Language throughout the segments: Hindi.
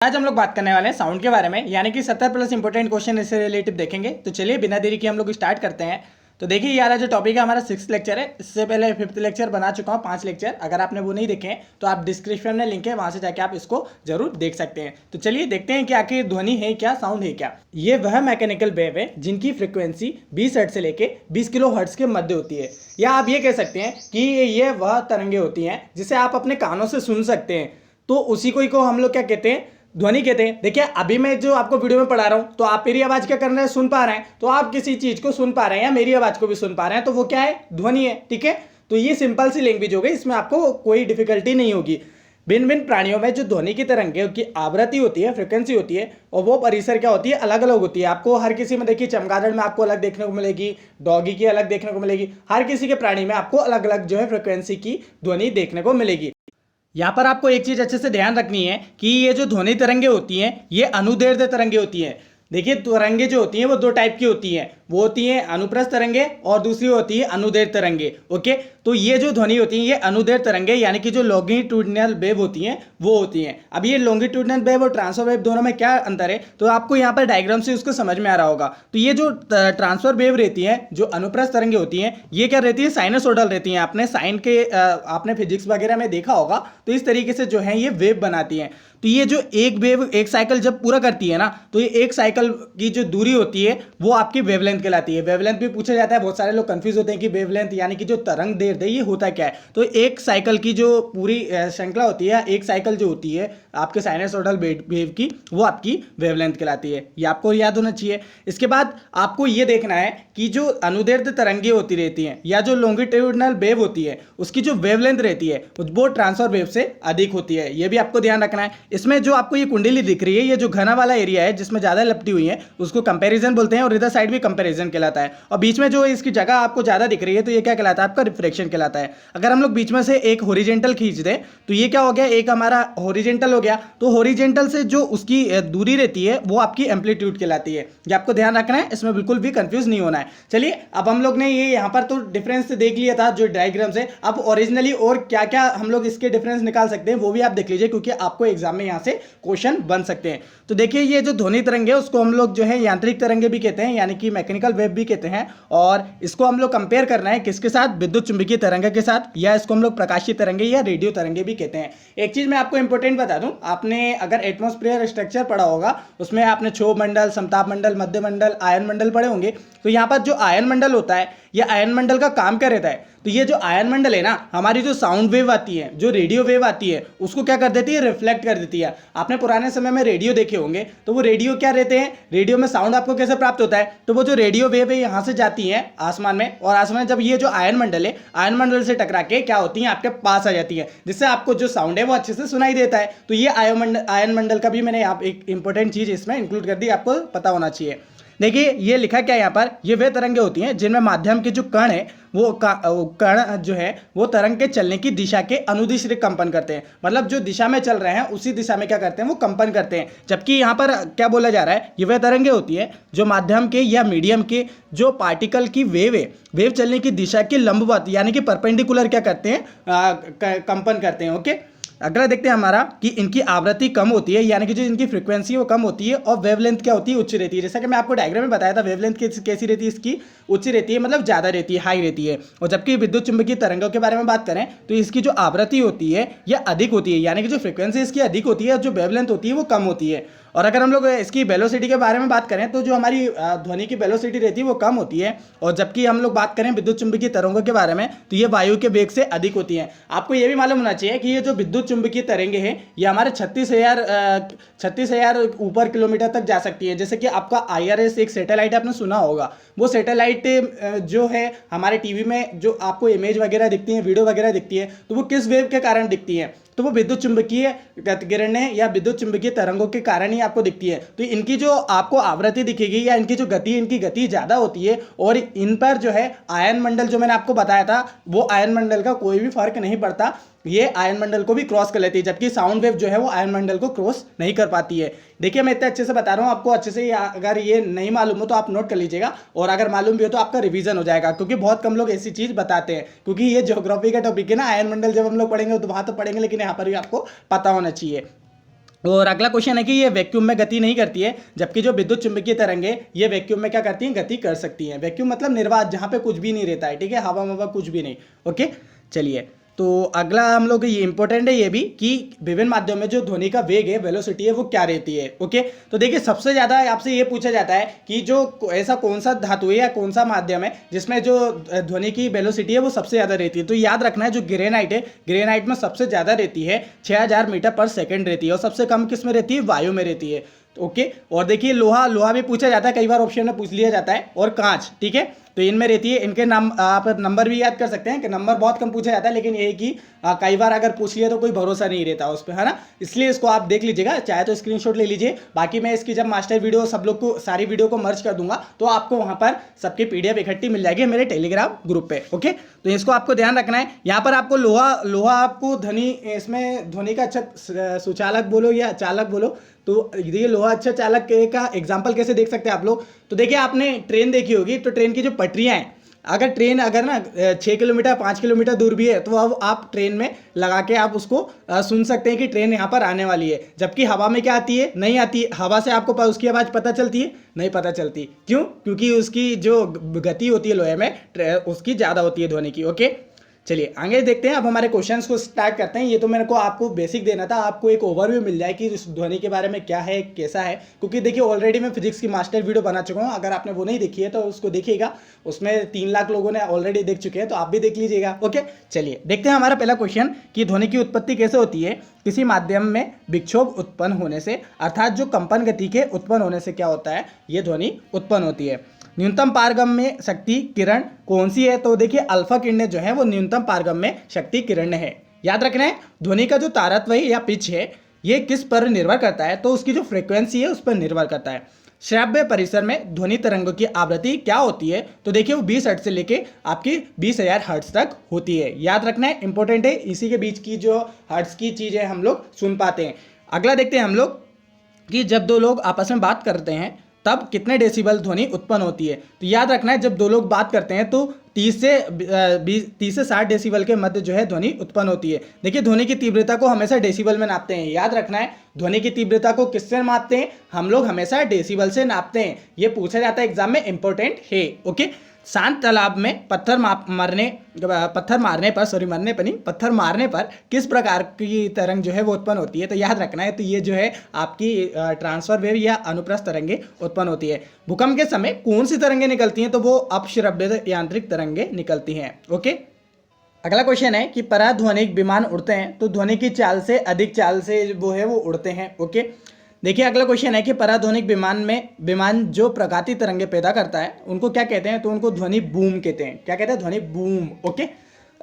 आज हम लोग बात करने वाले हैं साउंड के बारे में, यानी कि 70 प्लस इंपॉर्टेंट क्वेश्चन इससे रिलेटिव देखेंगे। तो चलिए बिना देरी के हम लोग स्टार्ट करते हैं। तो देखिए यार, जो टॉपिक है हमारा 6th लेक्चर है। इससे पहले 5th लेक्चर बना चुका हूँ 5 लेक्चर। अगर आपने वो नहीं देखे हैं तो आप डिस्क्रिप्शन में लिंक है, वहां से जाके आप इसको जरूर देख सकते हैं। तो चलिए देखते हैं कि आखिर ध्वनि है क्या, साउंड है क्या। ये वह मैकेनिकल वेव है जिनकी फ्रिक्वेंसी 20 हर्ट्ज से लेके 20 किलो हर्ट्ज के मध्य होती है, या आप ये कह सकते हैं कि ये वह तरंगे होती हैं जिसे आप अपने कानों से सुन सकते हैं। तो उसी को हम लोग क्या कहते हैं, ध्वनि कहते हैं। देखिए अभी मैं जो आपको वीडियो में पढ़ा रहा हूं, तो आप मेरी आवाज क्या कर रहे हैं, सुन पा रहे हैं। तो आप किसी चीज को सुन पा रहे हैं या मेरी आवाज को भी सुन पा रहे हैं, तो वो क्या है, ध्वनि है। ठीक है, तो ये सिंपल सी लैंग्वेज हो गई, इसमें आपको कोई डिफिकल्टी नहीं होगी। भिन्न भिन्न प्राणियों में जो ध्वनि की तरंगे की आवृत्ति होती है, फ्रिक्वेंसी होती है, और वो परिसर क्या होती है, अलग अलग होती है। आपको हर किसी में देखिए, चमगादड़ में आपको अलग देखने को मिलेगी, डॉगी की अलग देखने को मिलेगी, हर किसी के प्राणी में आपको अलग अलग जो है फ्रिक्वेंसी की ध्वनि देखने को मिलेगी। यहाँ पर आपको एक चीज अच्छे से ध्यान रखनी है कि ये जो ध्वनि तरंगे होती हैं ये अनुदैर्ध्य तरंगे होती हैं। देखिए तरंगे जो होती हैं वो दो टाइप की होती हैं, वो होती हैं अनुप्रस्थ तरंगे और दूसरी होती है अनुदैर्ध्य तरंगे। ओके, तो ये जो ध्वनि होती है ये अनुदैर्ध्य तरंगे, यानी कि जो लॉन्गिट्यूडिनल वेव होती हैं वो होती हैं। अब ये लॉन्गिट्यूडिनल वेव और ट्रांसफर वेव दोनों में क्या अंतर है, तो आपको यहाँ पर डायग्राम से उसको समझ में आ रहा होगा। तो ये जो ट्रांसफर वेव रहती है, जो अनुप्रस्थ तरंगे होती हैं, ये क्या रहती है, साइनसोइडल रहती हैं। आपने साइन के आपने फिजिक्स वगैरह में देखा होगा, तो इस तरीके से जो है ये वेव बनाती हैं। तो ये जो एक वेव एक साइकिल जब पूरा करती है ना, तो ये एक साइकिल की जो दूरी होती है वो आपकी वेवलेंथ कहलाती है। वेवलेंथ भी पूछा जाता है, बहुत सारे लोग कंफ्यूज होते हैं कि वेवलेंथ यानी कि जो तरंग दैर्ध्य ये होता क्या है। तो एक साइकिल की जो पूरी श्रृंखला होती है, एक साइकिल जो होती है आपके साइनसोइडल वेव की, वो आपकी वेवलेंथ कहलाती है। ये आपको याद होना चाहिए। इसके बाद आपको ये देखना है कि जो अनुदैर्ध्य तरंगे होती रहती हैं या जो लॉन्गिट्यूडिनल वेव होती है, उसकी जो वेवलेंथ रहती है वो ट्रांसफर वेव से अधिक होती है। ये भी आपको ध्यान रखना है। इसमें जो आपको ये कुंडली दिख रही है, ये जो घना वाला एरिया है जिसमें ज्यादा लपटी हुई है, उसको कंपैरिजन बोलते हैं, और इधर साइड भी कंपैरिजन कहलाता है। और बीच में जो इसकी जगह आपको ज्यादा दिख रही है, तो ये क्या कहलाता है, आपका रिफ्लेक्शन कहलाता है। अगर हम लोग बीच में से एक हॉरिजॉन्टल खींच दें तो ये क्या हो गया, एक हमारा हॉरिजॉन्टल हो गया। तो हॉरिजॉन्टल से जो उसकी दूरी रहती है वो आपकी एम्पलीट्यूड कहलाती है। ये आपको ध्यान रखना है, इसमें बिल्कुल भी कंफ्यूज नहीं होना है। चलिए अब हम लोग ने ये यहाँ पर तो डिफरेंस देख लिया था जो डायग्राम से। अब ओरिजिनली और क्या क्या हम लोग इसके डिफरेंस निकाल सकते हैं वो भी आप देख लीजिए, क्योंकि आपको एग्जाम में यहाँ से क्वेश्चन बन सकते हैं। तो देखिए ये जो ध्वनि तरंगे है उसको हम लोग जो है यांत्रिक तरंगे भी कहते हैं, यानी कि मैकेनिकल वेव भी कहते हैं। और इसको हम लोग कंपेयर करना है किसके साथ, विद्युत चुंबकीय तरंगे के साथ, या इसको हम लोग प्रकाशीय तरंगे या रेडियो तरंगे भी कहते हैं। एक चीज मैं आपको इंपॉर्टेंट बता दूं, आपने अगर एटमॉस्फेयर स्ट्रक्चर पढ़ा होगा उसमें आपने क्षोभ मंडल, समताप मंडल, मध्य मंडल, आयन मंडल पढ़े होंगे। तो यहाँ पर जो आयन मंडल होता है, ये आयन मंडल का काम क्या रहता है, तो ये जो आयन मंडल है ना, हमारी जो साउंड वेव आती है, जो रेडियो वेव आती है, उसको क्या कर देती है, रिफ्लेक्ट कर देती है। आपने पुराने समय में रेडियो देखे होंगे, तो वो रेडियो क्या रहते हैं, रेडियो में साउंड आपको कैसे प्राप्त होता है, तो वो जो रेडियो वेव है यहाँ से जाती है आसमान में, और आसमान में जब ये जो आयन मंडल है, आयन मंडल से टकरा के क्या होती है, आपके पास आ जाती है, जिससे आपको जो साउंड है वो अच्छे से सुनाई देता है। तो ये आयन मंडल का भी मैंने यहाँ एक इंपॉर्टेंट चीज इसमें इंक्लूड कर दी, आपको पता होना चाहिए। देखिए ये लिखा क्या है यहाँ पर, ये वे तरंगे होती हैं जिनमें माध्यम के जो कण है वो कण जो है वो तरंग के चलने की दिशा के अनुदिश कंपन करते हैं। मतलब जो दिशा में चल रहे हैं उसी दिशा में क्या करते हैं, वो कंपन करते हैं। जबकि यहाँ पर क्या बोला जा रहा है, ये वे तरंगे होती है जो माध्यम के या मीडियम के जो पार्टिकल की वेव है, वेव चलने की दिशा के लंबवत यानी कि परपेंडिकुलर क्या करते हैं, कंपन करते हैं। ओके, अगला देखते हैं हमारा कि इनकी आवृत्ति कम होती है, यानी कि जो इनकी फ्रीक्वेंसी है वो कम होती है, और वेवलेंथ क्या होती है, उच्च रहती है। जैसा कि मैं आपको डायग्राम में बताया था, वेवलेंथ कैसी रहती है, इसकी उच्च रहती है, मतलब ज़्यादा रहती है, हाई रहती है। और जबकि विद्युत चुंबकीय तरंगों के बारे में बात करें तो इसकी जो आवृत्ति होती है यह अधिक होती है, यानी कि जो फ्रीक्वेंसी इसकी अधिक होती है, जो वेवलेंथ होती है वो कम होती है। और अगर हम लोग इसकी वेलोसिटी के बारे में बात करें तो जो हमारी ध्वनि की वेलोसिटी रहती है वो कम होती है, और जबकि हम लोग बात करें विद्युत चुंबकीय तरंगों के बारे में तो ये वायु के वेग से अधिक होती है। आपको ये भी मालूम होना चाहिए कि ये जो विद्युत चुंबकीय तरंगे हैं ये हमारे 36,000 ऊपर किलोमीटर तक जा सकती है। जैसे कि आपका IRS एक सैटेलाइट आपने सुना होगा, वो सैटेलाइट जो है हमारे टीवी में जो आपको इमेज वगैरह दिखती है, वीडियो वगैरह दिखती है, तो वो किस वेव के कारण दिखती है, तो वो विद्युत चुंबकीय किरणें या विद्युत चुंबकीय तरंगों के कारण ही आपको दिखती है। तो इनकी जो आपको आवृत्ति दिखेगी या इनकी जो गति, इनकी गति ज़्यादा होती है, और इन पर जो है आयन मंडल जो मैंने आपको बताया था वो आयन मंडल का कोई भी फर्क नहीं पड़ता, ये आयन मंडल को भी क्रॉस कर लेती है। जबकि साउंड वेव जो है वो आयन मंडल को क्रॉस नहीं कर पाती है। देखिए मैं इतने अच्छे से बता रहा हूँ आपको, अच्छे से अगर ये नहीं मालूम हो तो आप नोट कर लीजिएगा, और अगर मालूम भी हो तो आपका रिवीजन हो जाएगा, क्योंकि बहुत कम लोग ऐसी चीज बताते हैं। क्योंकि ये ज्योग्राफी का टॉपिक है ना, आयन मंडल जब हम लोग पढ़ेंगे तो वहां तो पढ़ेंगे, लेकिन यहाँ पर भी आपको पता होना चाहिए। और अगला क्वेश्चन है कि ये वैक्यूम में गति नहीं करती है, जबकि जो विद्युत चुंबकीय तरंगे ये वैक्यूम में क्या करती हैं, गति कर सकती हैं। वैक्यूम मतलब निर्वात, जहाँ पे कुछ भी नहीं रहता है, ठीक है, हवा ववा कुछ भी नहीं। ओके, चलिए, तो अगला हम लोग ये इंपॉर्टेंट है ये भी कि विभिन्न माध्यमों में जो ध्वनि का वेग है, वेलोसिटी है, वो क्या रहती है। ओके, तो देखिए सबसे ज़्यादा आपसे ये पूछा जाता है कि जो ऐसा कौन सा धातु है या कौन सा माध्यम है जिसमें जो ध्वनि की वेलोसिटी है वो सबसे ज़्यादा रहती है। तो याद रखना है, जो ग्रेनाइट है, ग्रेनाइट में सबसे ज़्यादा रहती है 6000 मीटर पर सेकेंड रहती है, और सबसे कम किस में रहती है, वायु में रहती है। ओके, और देखिए लोहा, लोहा भी पूछा जाता है, कई बार ऑप्शन में पूछ लिया जाता है, और कांच, ठीक है, तो इनमें रहती है। इनके नाम आप नंबर भी याद कर सकते हैं कि नंबर बहुत कम पूछा जाता है, लेकिन ये कि कई बार अगर पूछ लिया तो कोई भरोसा नहीं रहता उस पर, है ना, इसलिए इसको आप देख लीजिएगा, चाहे तो स्क्रीनशॉट ले लीजिए। बाकी मैं इसकी जब मास्टर वीडियो सब लोग को सारी वीडियो को मर्ज कर दूंगा तो आपको वहां पर सबकी पीडीएफ इकट्ठी मिल जाएगी मेरे टेलीग्राम ग्रुप पे। ओके, तो इसको आपको ध्यान रखना है। यहाँ पर आपको लोहा, लोहा आपको ध्वनि, इसमें ध्वनि का अच्छा सुचालक बोलो या चालक बोलो, तो ये लोहा अच्छा चालक का एग्जाम्पल कैसे देख सकते हैं आप लोग। तो देखिए आपने ट्रेन देखी होगी, तो ट्रेन की जो पटरियाँ हैं, अगर ट्रेन अगर ना 6 किलोमीटर 5 किलोमीटर दूर भी है तो अब आप ट्रेन में लगा के आप उसको सुन सकते हैं कि ट्रेन यहाँ पर आने वाली है। जबकि हवा में क्या आती है, नहीं आती है, हवा से आपको उसकी आवाज़ पता चलती है, नहीं पता चलती। क्यों? क्योंकि उसकी जो गति होती है लोहे में उसकी ज़्यादा होती है ध्वनि की। ओके, चलिए आगे देखते हैं। अब हमारे क्वेश्चंस को स्टार्ट करते हैं। ये तो मेरे को आपको बेसिक देना था, आपको एक ओवरव्यू मिल जाए कि इस ध्वनि के बारे में क्या है, कैसा है, क्योंकि देखिए ऑलरेडी मैं फिजिक्स की मास्टर वीडियो बना चुका हूँ। अगर आपने वो नहीं देखी है तो उसको देखिएगा, उसमें 3 लाख लोगों ने ऑलरेडी देख चुके हैं, तो आप भी देख लीजिएगा। ओके, चलिए देखते हैं हमारा पहला क्वेश्चन कि ध्वनि की उत्पत्ति कैसे होती है। किसी माध्यम में विक्षोभ उत्पन्न होने से, अर्थात जो कंपन गति के उत्पन्न होने से क्या होता है, ये ध्वनि उत्पन्न होती है। न्यूनतम पारगम्य शक्ति किरण कौन सी है, तो देखिए अल्फा किरणें जो है वो न्यूनतम पारगम्य शक्ति किरण है। याद रखना है, ध्वनि का जो तारत्व है या पिच है ये किस पर निर्भर करता है, तो उसकी जो फ्रीक्वेंसी है उस पर निर्भर करता है। श्राव्य परिसर में ध्वनि तरंगों की आवृत्ति क्या होती है, तो देखिए वो 20 हर्ट्ज से लेके आपकी 20,000 हर्ट्ज तक होती है। याद रखना है, इंपॉर्टेंट है, इसी के बीच की जो हर्ट्ज की चीज़ें हम लोग सुन पाते हैं। अगला देखते हैं हम लोग कि जब दो लोग आपस में बात करते हैं तब कितने डेसिबल ध्वनि उत्पन्न होती है। तो याद रखना है, जब दो लोग बात करते हैं तो 30 से 60 डेसिबल के मध्य जो है ध्वनि उत्पन्न होती है। देखिए ध्वनि की तीव्रता को हमेशा डेसिबल में नापते हैं। याद रखना है, ध्वनि की तीव्रता को किससे नापते हैं, हम लोग हमेशा डेसिबल से नापते हैं। ये पूछा जाता है एग्जाम में, इंपॉर्टेंट है। ओके, शांत तालाब में पत्थर मारने पर किस प्रकार की तरंग जो है वो उत्पन्न होती है, तो याद रखना है, तो ये जो है आपकी ट्रांसफर वेव या अनुप्रस्थ तरंगे उत्पन्न होती है। भूकंप के समय कौन सी तरंगे निकलती हैं, तो वो अपश्रव्य यांत्रिक तरंगे निकलती हैं। ओके, अगला क्वेश्चन है कि पराध्वनिक विमान उड़ते हैं तो ध्वनि की चाल से अधिक चाल से वो है वो उड़ते हैं। ओके, देखिए अगला क्वेश्चन है कि पराध्वनिक विमान जो प्रकाती तरंगे पैदा करता है उनको क्या कहते हैं, तो उनको ध्वनि बूम कहते हैं। क्या कहते हैं, ध्वनि बूम। ओके,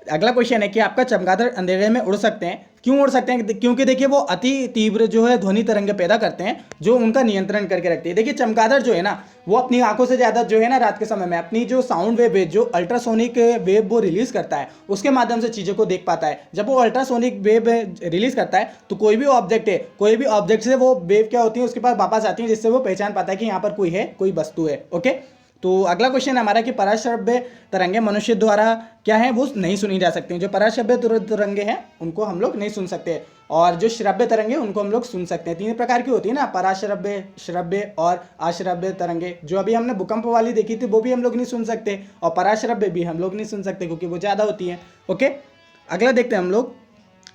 अगला क्वेश्चन है कि आपका चमगादड़ अंधेरे में उड़ सकते हैं, क्यों उड़ सकते हैं, क्योंकि देखिए वो अति तीव्र जो है ध्वनि तरंगे पैदा करते हैं जो उनका नियंत्रण करके रखती है। देखिए चमगादड़ जो है ना वो अपनी आंखों से ज़्यादा जो है ना रात के समय में अपनी जो साउंड वेव है, जो अल्ट्रासोनिक वेव वो रिलीज करता है, उसके माध्यम से चीज़ों को देख पाता है। जब वो अल्ट्रासोनिक वेव रिलीज करता है तो कोई भी ऑब्जेक्ट है, कोई भी ऑब्जेक्ट से वो वेव क्या होती है उसके पास वापस आती है, जिससे वो पहचान पाता है कि यहाँ पर कोई है, कोई वस्तु है। ओके, तो अगला क्वेश्चन हमारा कि पराश्रव्य तरंगे मनुष्य द्वारा क्या है वो नहीं सुनी जा सकती हैं। जो पराश्रव्य तरंगे हैं उनको हम लोग नहीं सुन सकते, और जो श्रव्य तरंगे उनको हम लोग सुन सकते हैं। 3 प्रकार की होती है ना, पराश्रव्य, श्रव्य और अश्रव्य तरंगे। जो अभी हमने भूकंप वाली देखी थी वो भी हम लोग नहीं सुन सकते, और पराश्रव्य भी हम लोग नहीं सुन सकते क्योंकि वो ज़्यादा होती है। ओके, अगला देखते हैं हम लोग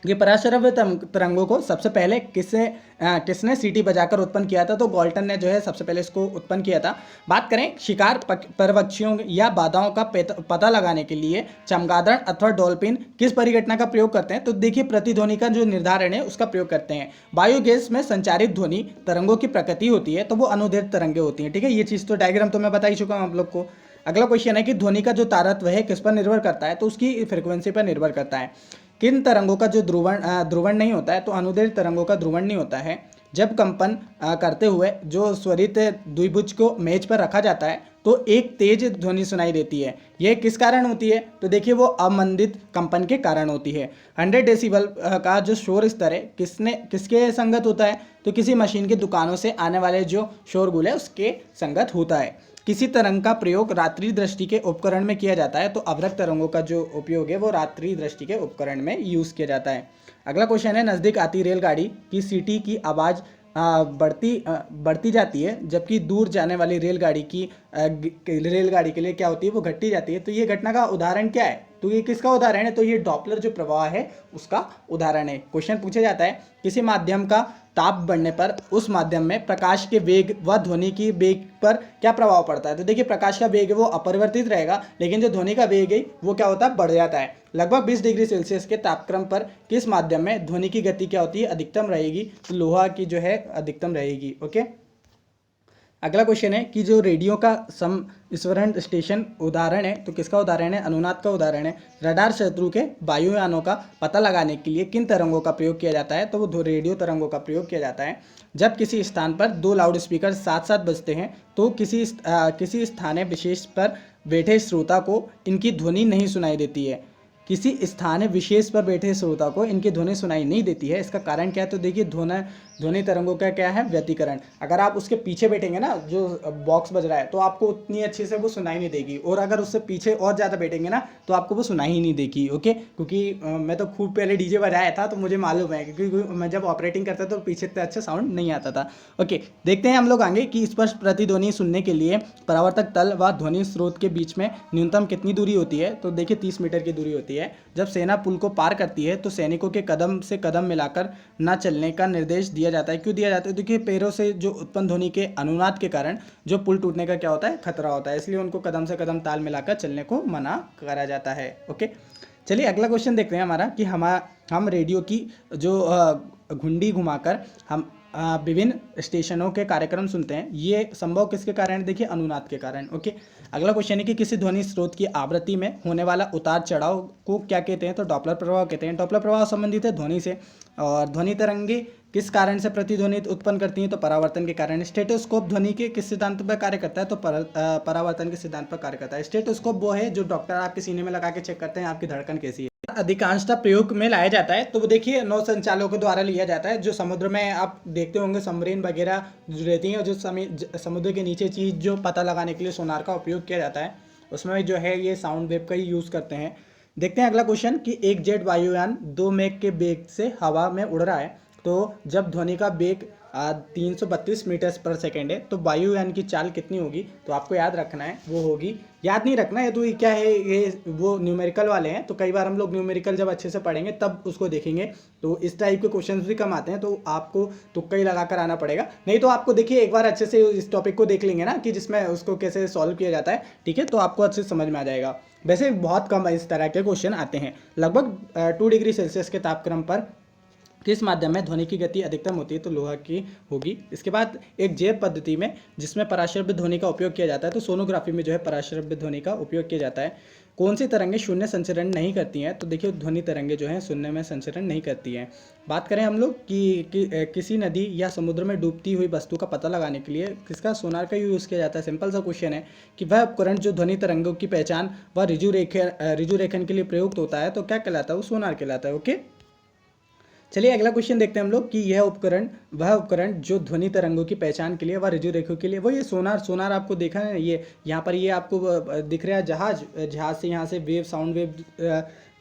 कि पराश्रव्य तरंगों को सबसे पहले किसने सीटी बजाकर उत्पन्न किया था, तो गॉल्टन ने जो है सबसे पहले इसको उत्पन्न किया था। बात करें शिकार परवक्षियों या बाधाओं का पता लगाने के लिए चमगादड़ अथवा डॉल्फिन किस परिघटना का प्रयोग करते हैं, तो देखिए प्रतिध्वनि का जो निर्धारण है उसका प्रयोग करते हैं। वायु गैस में संचारित ध्वनि तरंगों की प्रकृति होती है तो वो अनुदैर्घ्य तरंगे होती हैं। ठीक है, ये चीज़ तो डायग्राम तो मैं बता ही चुका हूँ आप लोग को। अगला क्वेश्चन है कि ध्वनि का जो तारत्व है किस पर निर्भर करता है, तो उसकी फ्रिक्वेंसी पर निर्भर करता है। किन तरंगों का जो ध्रुवण नहीं होता है, तो अनुदैर्घ्य तरंगों का ध्रुवण नहीं होता है। जब कंपन करते हुए जो स्वरित द्विभुज को मेज पर रखा जाता है तो एक तेज ध्वनि सुनाई देती है। यह किस कारण होती है, तो देखिए वो अवमंदित कंपन के कारण होती है। 100 डेसिबल का जो शोर स्तर है किसके संगत होता है, तो किसी मशीन की दुकानों से आने वाले जो शोरगुल है उसके संगत होता है। किसी तरंग का प्रयोग रात्रि दृष्टि के उपकरण में किया जाता है, तो अवरक्त तरंगों का जो उपयोग है वो रात्रि दृष्टि के उपकरण में यूज़ किया जाता है। अगला क्वेश्चन है, नज़दीक आती रेलगाड़ी की सीटी की आवाज़ बढ़ती जाती है, जबकि दूर जाने वाली रेलगाड़ी के लिए क्या होती है, वो घटती जाती है। तो ये घटना का उदाहरण क्या है? तो ये किसका उदाहरण है? तो ये डॉपलर जो प्रवाह है उसका उदाहरण है। क्वेश्चन पूछा जाता है, किसी माध्यम का ताप बढ़ने पर उस माध्यम में प्रकाश के वेग व ध्वनि की वेग पर क्या प्रभाव पड़ता है? तो देखिए, प्रकाश का वेग है वो अपरिवर्तित रहेगा, लेकिन जो ध्वनि का वेग है वो क्या होता है, बढ़ जाता है। लगभग 20 डिग्री सेल्सियस के तापक्रम पर किस माध्यम में ध्वनि की गति क्या होती है, अधिकतम रहेगी? तो लोहा की जो है अधिकतम रहेगी। ओके, अगला क्वेश्चन है कि जो रेडियो का समस्वरण स्टेशन उदाहरण है, तो किसका उदाहरण है? अनुनाद का उदाहरण है। रडार शत्रु के वायुयानों का पता लगाने के लिए किन तरंगों का प्रयोग किया जाता है? तो वो रेडियो तरंगों का प्रयोग किया जाता है। जब किसी स्थान पर दो लाउड स्पीकर साथ साथ बजते हैं, तो किसी स्थानीय विशेष पर बैठे श्रोता को इनकी ध्वनि नहीं सुनाई देती है। किसी स्थानीय विशेष पर बैठे श्रोता को इनकी ध्वनि सुनाई नहीं देती है, इसका कारण क्या है? तो देखिए, ध्वनि तरंगों का क्या है? व्यतिकरण। अगर आप उसके पीछे बैठेंगे ना, जो बॉक्स बज रहा है, तो आपको उतनी अच्छे से वो सुनाई नहीं देगी, और अगर उससे पीछे और ज़्यादा बैठेंगे ना तो आपको वो सुनाई ही नहीं देगी। ओके, क्योंकि मैं तो खूब पहले डीजे बजाया था, तो मुझे मालूम है, क्योंकि मैं जब ऑपरेटिंग करता था तो पीछे इतना अच्छा साउंड नहीं आता था। ओके, देखते हैं हम लोग आगे कि स्पष्ट प्रतिध्वनि सुनने के लिए परावर्तक तल व ध्वनि स्रोत के बीच में न्यूनतम कितनी दूरी होती है? तो देखिए, 30 मीटर की दूरी होती है। जब सेना पुल को पार करती है तो सैनिकों के कदम से कदम मिलाकर न चलने का निर्देश दिया जाता है। क्यों दिया जाता है? देखिए, पैरों से जो उत्पन्न ध्वनि के अनुनाद के कारण जो पुल टूटने का क्या होता है, खतरा होता है, इसलिए उनको कदम से कदम ताल मिलाकर चलने को मना करा जाता है। ओके, चलिए अगला क्वेश्चन देखते हैं हमारा कि हम रेडियो की जो घुंडी घुमाकर हम विभिन्न स्टेशनों के कार्यक्रम सुनते हैं, ये संभव किसके कारण? देखिए, अनुनाद के कारण। ओके, अगला क्वेश्चन है कि किसी ध्वनि स्रोत की आवृत्ति में होने वाला उतार चढ़ाव को क्या कहते हैं? तो डॉपलर प्रभाव कहते हैं। डॉपलर प्रभाव संबंधित है ध्वनि से। और ध्वनि तरंगे किस कारण से प्रतिध्वनि उत्पन्न करती हैं? तो परावर्तन के कारण। स्टेटोस्कोप ध्वनि के किस सिद्धांत पर कार्य करता है? तो परावर्तन के सिद्धांत पर कार्य करता है। स्टेटोस्कोप वो है जो डॉक्टर आपके सीने में लगा के चेक करते हैं आपकी धड़कन कैसी है। अधिकांशतः प्रयोग में लाया जाता है, तो वो देखिए नौ संचालकों द्वारा लिया जाता है। जो समुद्र में आप देखते होंगे सबमरीन वगैरह जो रहती हैं, और जो समुद्र के नीचे चीज़ जो पता लगाने के लिए सोनार का उपयोग किया जाता है, उसमें जो है ये साउंड वेव का ही यूज़ करते हैं। देखते हैं अगला क्वेश्चन कि एक जेट वायुयान 2 मैक के वेग से हवा में उड़ रहा है, तो जब ध्वनि का वेग 332 मीटर पर सेकेंड है, तो वायुयान की चाल कितनी होगी? तो आपको याद रखना है, वो होगी, याद नहीं रखना है, तो ये क्या है, ये वो न्यूमेरिकल वाले हैं, तो कई बार हम लोग न्यूमेरिकल जब अच्छे से पढ़ेंगे तब उसको देखेंगे, तो इस टाइप के क्वेश्चंस भी कम आते हैं, तो आपको तुक्का ही लगा कर आना पड़ेगा। नहीं तो आपको देखिए एक बार अच्छे से इस टॉपिक को देख लेंगे ना कि जिसमें उसको कैसे सॉल्व किया जाता है, ठीक है, तो आपको अच्छे से समझ में आ जाएगा। वैसे बहुत कम इस तरह के क्वेश्चन आते हैं। लगभग 2 डिग्री सेल्सियस के तापक्रम पर किस माध्यम में ध्वनि की गति अधिकतम होती है? तो लोहा की होगी। इसके बाद एक जैव पद्धति में जिसमें पराश्रव्य ध्वनि का उपयोग किया जाता है, तो सोनोग्राफी में जो है पराश्रव्य ध्वनि का उपयोग किया जाता है। कौन सी तरंगें शून्य संचरण नहीं करती हैं? तो देखिए, ध्वनि तरंगें जो हैं शून्य में संचरण नहीं करती हैं। बात करें हम लोग किसी नदी या समुद्र में डूबती हुई वस्तु का पता लगाने के लिए किसका सोनार का यूज़ किया जाता है? सिंपल सा क्वेश्चन है कि वह उपकरण जो ध्वनि तरंगों की पहचान व रिजु रेखन के लिए प्रयुक्त होता है, तो क्या कहलाता है? वो सोनार कहलाता है। ओके, चलिए अगला क्वेश्चन देखते हैं हम लोग कि वह उपकरण जो ध्वनि तरंगों की पहचान के लिए व रिजु रेखों के लिए, वो ये सोनार आपको देखा है, ये यहाँ पर ये आपको दिख रहा है जहाज से यहाँ से वेव साउंड वेव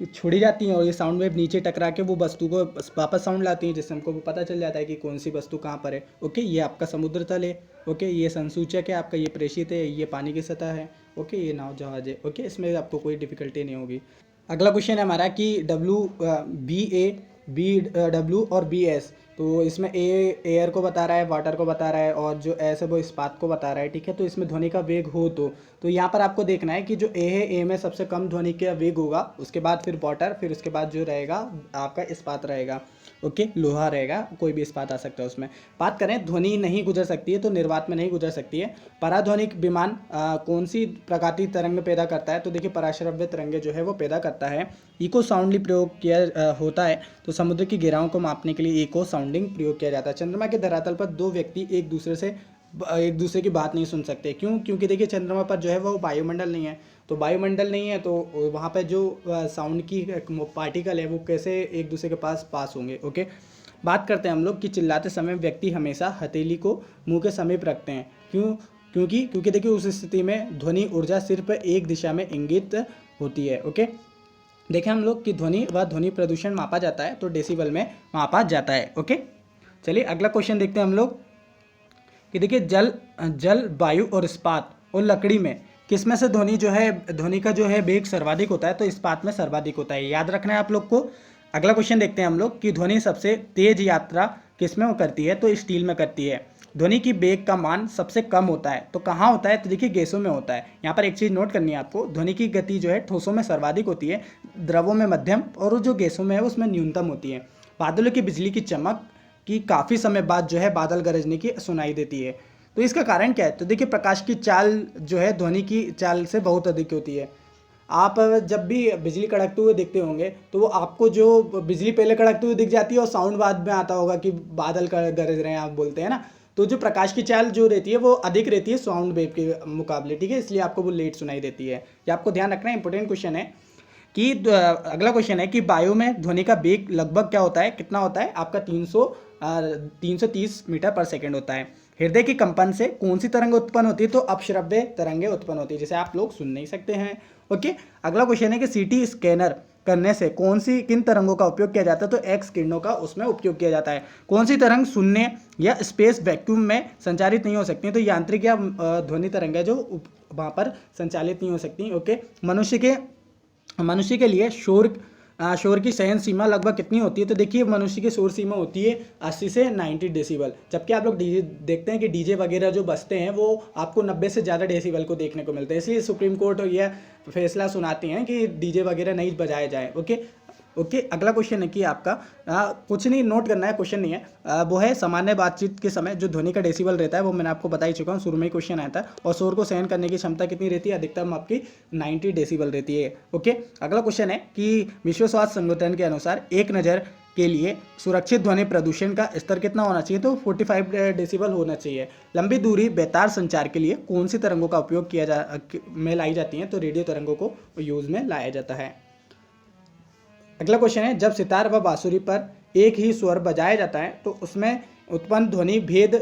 छोड़ी जाती हैं, और ये साउंड वेव नीचे टकरा के वो वस्तु को वापस साउंड लाती हैं, जिससे हमको पता चल जाता है कि कौन सी वस्तु कहाँ पर है। ओके, ये आपका समुद्र तल है। ओके, ये संसूचक है आपका, ये प्रेषित है, ये पानी की सतह है। ओके, ये नाव जहाज है। ओके, इसमें आपको कोई डिफिकल्टी नहीं होगी। अगला क्वेश्चन है हमारा कि BW और BS, तो इसमें ए एयर को बता रहा है, वाटर को बता रहा है, और जो एस है वो इस्पात को बता रहा है, ठीक है। तो इसमें ध्वनि का वेग हो तो यहाँ पर आपको देखना है कि जो ए है, ए में सबसे कम ध्वनि का वेग होगा, उसके बाद फिर वाटर, फिर उसके बाद जो रहेगा आपका इस्पात रहेगा। ओके, लोहा रहेगा, कोई भी इस्पात आ सकता है उसमें। बात करें ध्वनि नहीं गुजर सकती है, तो निर्वात में नहीं गुजर सकती है। पराध्वनिक विमान कौन सी प्रकार की तरंग पैदा करता है? तो देखिए, पराश्रव्य तरंगे जो है वो पैदा करता है। इको साउंडली प्रयोग किया होता है, तो समुद्र की गहराइयों को मापने के लिए इको साउंडिंग प्रयोग किया जाता है। चंद्रमा के धरातल पर दो व्यक्ति एक दूसरे की बात नहीं सुन सकते। क्यों? क्योंकि देखिए, चंद्रमा पर जो है वो वायुमंडल नहीं है, तो वायुमंडल नहीं है तो वहाँ पर जो साउंड की पार्टिकल है वो कैसे एक दूसरे के पास होंगे। ओके, बात करते हैं हम लोग कि चिल्लाते समय व्यक्ति हमेशा हथेली को मुंह के समीप रखते हैं। क्यों? क्योंकि क्योंकि देखिए उस स्थिति में ध्वनि ऊर्जा सिर्फ एक दिशा में इंगित होती है। ओके, देखें हम लोग कि ध्वनि व ध्वनि प्रदूषण मापा जाता है तो डेसिबल में मापा जाता है। ओके, चलिए अगला क्वेश्चन देखते हैं हम लोग कि देखिए जल वायु और इस्पात और लकड़ी में किस में से ध्वनि का जो है वेग सर्वाधिक होता है? तो इस्पात में सर्वाधिक होता है, याद रखना है आप लोग को। अगला क्वेश्चन देखते हैं हम लोग कि ध्वनि सबसे तेज यात्रा किस में करती है? तो स्टील में करती है। ध्वनि की वेग का मान सबसे कम होता है तो कहाँ होता है? तो देखिए गैसों में होता है। यहाँ पर एक चीज़ नोट करनी है आपको, ध्वनि की गति जो है ठोसों में सर्वाधिक होती है, द्रवों में मध्यम और जो गैसों में है उसमें न्यूनतम होती है। बादलों की बिजली की चमक की काफ़ी समय बाद जो है बादल गरजने की सुनाई देती है, तो इसका कारण क्या है? तो देखिए प्रकाश की चाल जो है ध्वनि की चाल से बहुत अधिक होती है। आप जब भी बिजली कड़कते हुए देखते होंगे तो वो आपको जो बिजली पहले कड़कते हुए दिख जाती है और साउंड बाद में आता होगा कि बादल गरज रहे हैं, आप बोलते हैं ना, तो जो प्रकाश की चाल जो रहती है वो अधिक रहती है साउंड वेव के मुकाबले, ठीक है, इसलिए आपको वो लेट सुनाई देती है। ये आपको ध्यान रखना है, इंपॉर्टेंट क्वेश्चन है। कि अगला क्वेश्चन है कि वायु में ध्वनि का वेग लगभग क्या होता है, कितना होता है आपका? 330 मीटर पर सेकेंड होता है। हृदय की कंपन से कौन सी तरंग उत्पन्न होती है? तो अपश्रव्य तरंगें उत्पन्न होती है, जिसे आप लोग सुन नहीं सकते हैं। ओके, अगला क्वेश्चन है कि सीटी स्कैनर करने से किन तरंगों का उपयोग किया जाता है? तो एक्स किरणों का उसमें उपयोग किया जाता है। कौन सी तरंग शून्य या स्पेस वैक्यूम में संचारित नहीं हो सकती? तो यांत्रिक या ध्वनि तरंगें जो वहाँ पर संचालित नहीं हो सकती। ओके, मनुष्य के लिए शोर की सहन सीमा लगभग कितनी होती है? तो देखिए मनुष्य की शोर सीमा होती है 80 से 90 डेसिबल, जबकि आप लोग डीजे देखते हैं कि डीजे वगैरह जो बजते हैं वो आपको 90 से ज़्यादा डेसिबल को देखने को मिलते हैं, इसलिए सुप्रीम कोर्ट यह फैसला सुनाती हैं कि डीजे वगैरह नहीं बजाया जाए। ओके, अगला क्वेश्चन है कि आपका कुछ नहीं नोट करना है, क्वेश्चन नहीं है, वो है सामान्य बातचीत के समय जो ध्वनि का डेसिबल रहता है वो मैंने आपको बता ही चुका हूँ, शुरू में ही क्वेश्चन आया था। और शोर को सहन करने की क्षमता कितनी रहती है? अधिकतम आपकी 90 डेसिबल रहती है। ओके, अगला क्वेश्चन है कि विश्व स्वास्थ्य संगठन के अनुसार एक नज़र के लिए सुरक्षित ध्वनि प्रदूषण का स्तर कितना होना चाहिए? तो 45 डेसिबल होना चाहिए। लंबी दूरी बेतार संचार के लिए कौन सी तरंगों का उपयोग में लाई जाती हैं? तो रेडियो तरंगों को यूज़ में लाया जाता है। अगला क्वेश्चन है जब सितार व बांसुरी पर एक ही स्वर बजाया जाता है तो उसमें उत्पन्न ध्वनि भेद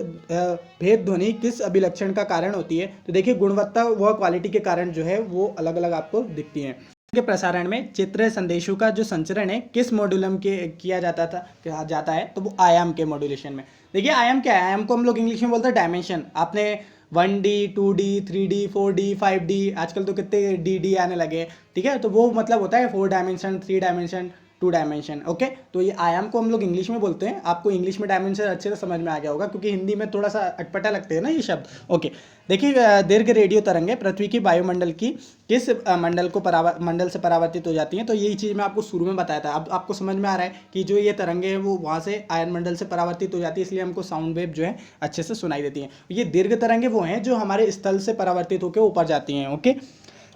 ध्वनि किस अभिलक्षण का कारण होती है? तो देखिए गुणवत्ता व क्वालिटी के कारण जो है वो अलग अलग आपको दिखती हैं। के प्रसारण में चित्र संदेशों का जो संचरण है किस मॉड्यूलम के किया जाता है? तो वो आयाम के मॉड्यूलेशन में। देखिए आयाम क्या है? आयाम को हम लोग इंग्लिश में बोलते हैं डायमेंशन। आपने 1D 2D 3D 4D 5D, आजकल तो कितने डी आने लगे, ठीक है, तो वो मतलब होता है 4 डायमेंशन 3 डायमेंशन 2 डायमेंशन। ओके, तो ये आयाम को हम लोग इंग्लिश में बोलते हैं। आपको इंग्लिश में डायमेंशन अच्छे से समझ में आ गया होगा क्योंकि हिंदी में थोड़ा सा अटपटा लगते हैं ना ये शब्द। ओके, देखिए दीर्घ रेडियो तरंगें पृथ्वी की वायुमंडल की किस मंडल से परावर्तित हो जाती हैं? तो यही चीज़ मैं आपको शुरू में बताया था। अब आपको समझ में आ रहा है कि जो ये तरंगें हैं वो वहाँ से आयन मंडल से परावर्तित हो जाती है, इसलिए हमको साउंड वेव जो है अच्छे से सुनाई देती हैं। ये दीर्घ तरंगें वो हैं जो हमारे स्थल से परावर्तित होकर ऊपर जाती हैं। ओके,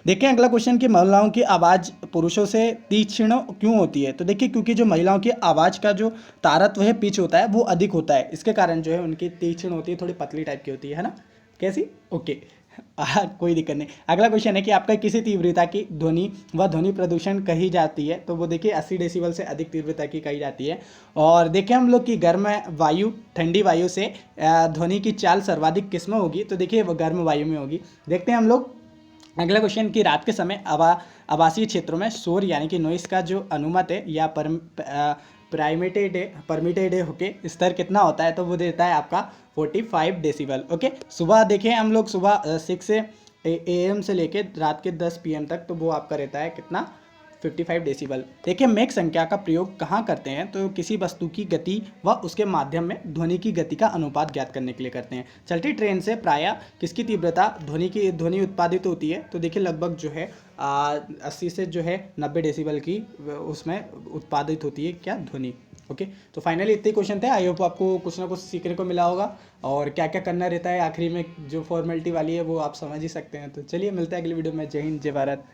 देखिए अगला क्वेश्चन कि महिलाओं की आवाज़ पुरुषों से तीक्ष्ण क्यों होती है? तो देखिए क्योंकि जो महिलाओं की आवाज़ का जो तारत्व है, पिच होता है, वो अधिक होता है, इसके कारण जो है उनकी तीक्ष्ण होती है, थोड़ी पतली टाइप की होती है ना? कैसी? ओके, कोई दिक्कत नहीं। अगला क्वेश्चन है कि आपका किसी तीव्रता की ध्वनि व ध्वनि प्रदूषण कही जाती है? तो वो देखिए 80 डेसिबल से अधिक तीव्रता की कही जाती है। और देखिए हम लोग कि गर्म वायु ठंडी वायु से ध्वनि की चाल सर्वाधिक किस में होगी? तो देखिए वो गर्म वायु में होगी। देखते हैं हम लोग अगला क्वेश्चन कि रात के समय आवासीय क्षेत्रों में शोर यानी कि नॉइस का जो अनुमत है या परमिटेड होके स्तर कितना होता है? तो वो देता है आपका 45 डेसिबल। ओके, सुबह देखें हम लोग सुबह 6 AM से लेके रात के 10 PM तक, तो वो आपका रहता है कितना? 55 डेसिबल। देखिए मैक संख्या का प्रयोग कहाँ करते हैं? तो किसी वस्तु की गति व उसके माध्यम में ध्वनि की गति का अनुपात ज्ञात करने के लिए करते हैं। चलती ट्रेन से प्रायः किसकी तीव्रता ध्वनि उत्पादित होती है? तो देखिए लगभग जो है 80 से जो है 90 डेसिबल की उसमें उत्पादित होती है क्या? ध्वनि। ओके, तो फाइनली इतने क्वेश्चन थे। आई होप आपको कुछ ना कुछ सीखने को मिला होगा और क्या क्या करना रहता है आखिरी में जो फॉर्मेलिटी वाली है वो आप समझ ही सकते हैं। तो चलिए मिलते हैं अगली वीडियो में। जय हिंद, जय भारत।